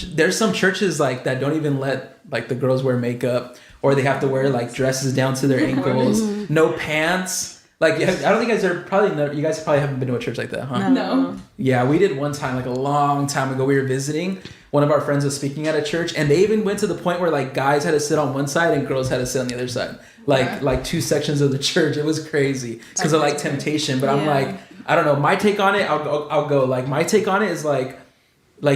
there's some churches like that don't even let like the girls wear makeup, or they have to wear like dresses down to their ankles, no pants. Like, I don't think you guys probably haven't been to a church like that, huh? No. Yeah, we did one time, like a long time ago. We were visiting. One of our friends was speaking at a church, and they even went to the point where like guys had to sit on one side and girls had to sit on the other side. Like two sections of the church. It was crazy because of like temptation. But I'm like, I don't know. My take on it, I'll go. Like, my take on it is like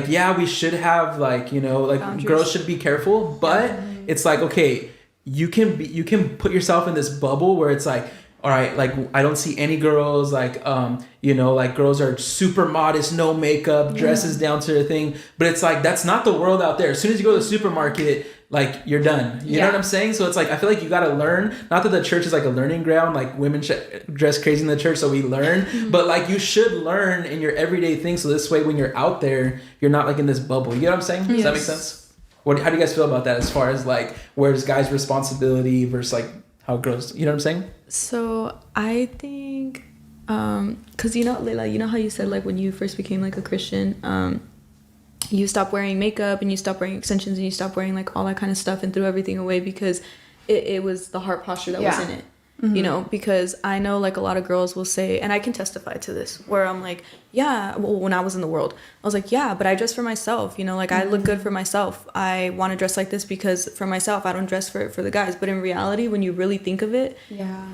yeah, we should have like, you know, like boundaries. Girls should be careful, but it's like, okay, you can put yourself in this bubble where it's like, all right, like I don't see any girls like, you know, like girls are super modest, no makeup, dresses down to their thing. But it's like, that's not the world out there. As soon as you go to the supermarket, like you're done. You know what I'm saying? So it's like, I feel like you got to learn, not that the church is like a learning ground, like women dress crazy in the church, so we learn, but like you should learn in your everyday thing. So this way, when you're out there, you're not like in this bubble. You know what I'm saying? Does that make sense? How do you guys feel about that as far as like, where's guys' responsibility versus like how girls, you know what I'm saying? So I think, cause you know, Laila, you know how you said like when you first became like a Christian, you stopped wearing makeup and you stopped wearing extensions and you stopped wearing like all that kind of stuff and threw everything away because it was the heart posture that was in it. You know, because I know like a lot of girls will say, and I can testify to this, where I'm like, yeah, well, when I was in the world, I was like, yeah, but I dress for myself, you know, like I look good for myself. I want to dress like this because for myself, I don't dress for the guys. But in reality, when you really think of it,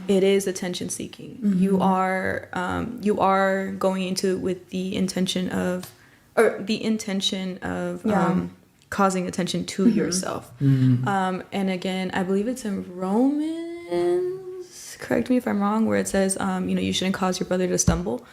it is attention seeking. You are going into with the intention of causing attention to yourself. And again, I believe it's in Romans, correct me if I'm wrong, where it says, you know, you shouldn't cause your brother to stumble.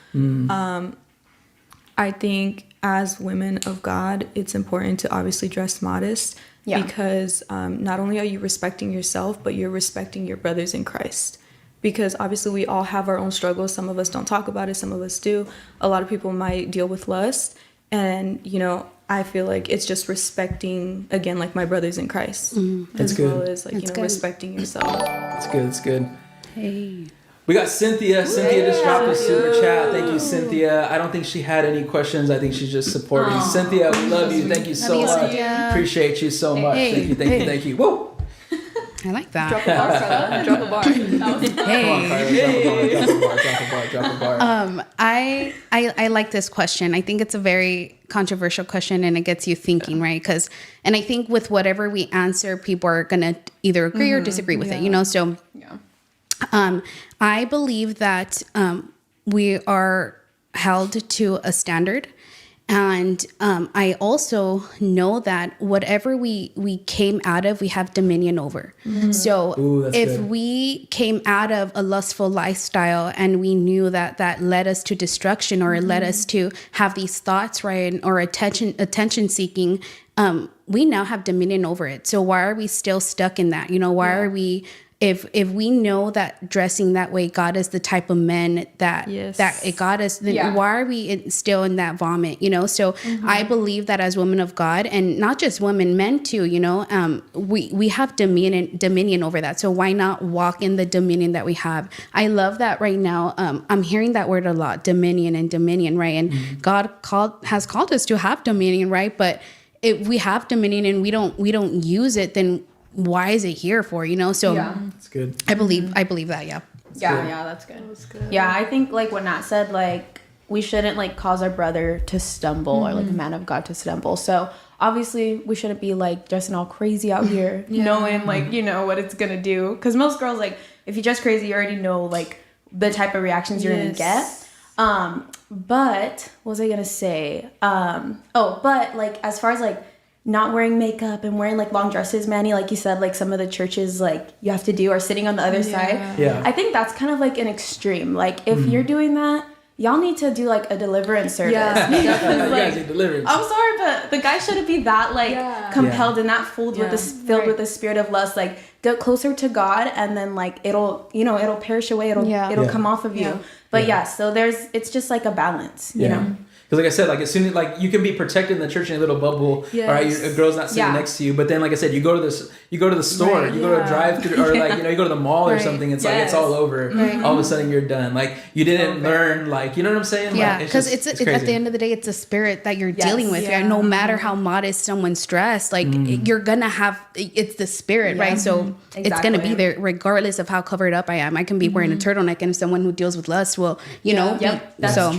I think as women of God, it's important to obviously dress modest because not only are you respecting yourself, but you're respecting your brothers in Christ. Because obviously we all have our own struggles. Some of us don't talk about it. Some of us do. A lot of people might deal with lust. And, you know, I feel like it's just respecting, again, like my brothers in Christ. That's as good. well as like, respecting yourself. That's good. That's good. Hey. We got Cynthia. Cynthia just dropped a super chat. Thank you, Cynthia. I don't think she had any questions. I think she's just supporting. Cynthia, we love you. Thank you so much. Cynthia. Appreciate you so much. Thank you. Woo! I like that. Drop a bar, Karla. Drop a bar. Drop a bar. I like this question. I think it's a very controversial question and it gets you thinking, right? And I think with whatever we answer, people are going to either agree or disagree with it, you know? So I believe that we are held to a standard. And I also know that whatever we came out of, we have dominion over. So if we came out of a lustful lifestyle and we knew that led us to destruction or it led us to have these thoughts, right, or attention seeking, we now have dominion over it. So why are we still stuck in that? You know, why are we... If we know that dressing that way got us the type of men that it got us, then why are we still in that vomit? You know, so I believe that as women of God, and not just women, men too, you know, we have dominion over that. So why not walk in the dominion that we have? I love that right now. I'm hearing that word a lot, dominion, right? And God has called us to have dominion, right? But if we have dominion and we don't use it, then why is it here for, you know? So that's good. I believe that. That's good. Yeah, I think like what Nat said, like we shouldn't like cause our brother to stumble or like a man of God to stumble. So obviously we shouldn't be like dressing all crazy out here, knowing like, you know, what it's gonna do. Because most girls, like if you dress crazy, you already know like the type of reactions you're gonna get. But what was I gonna say? But like as far as like not wearing makeup and wearing like long dresses, Manny, like you said, like some of the churches like you have to do are sitting on the other side. I think that's kind of like an extreme. Like if you're doing that, y'all need to do like a deliverance service. Like, deliverance. I'm sorry, but the guy shouldn't be that like compelled and that filled with the spirit of lust. Like get closer to God, and then like it'll perish away. It'll come off of you. But so it's just like a balance, you know. Because like I said, like as soon as like you can be protected in the church in a little bubble, Yes. all right, a girl's not sitting next to you. But then, like I said, you go to the store, Right. you go to a drive-through, or like you go to the mall or Right. something. It's like it's all over. Right. All of a sudden, you're done. Like you didn't learn. Like you know what I'm saying? Yeah, like, because just- it's crazy. at the end of the day, it's a spirit that you're dealing with. Yeah. No matter how modest someone's dressed, like you're gonna have it's the spirit, right? So it's gonna be there regardless of how covered up I am. I can be wearing a turtleneck, and someone who deals with lust will, you know. Yep. That's so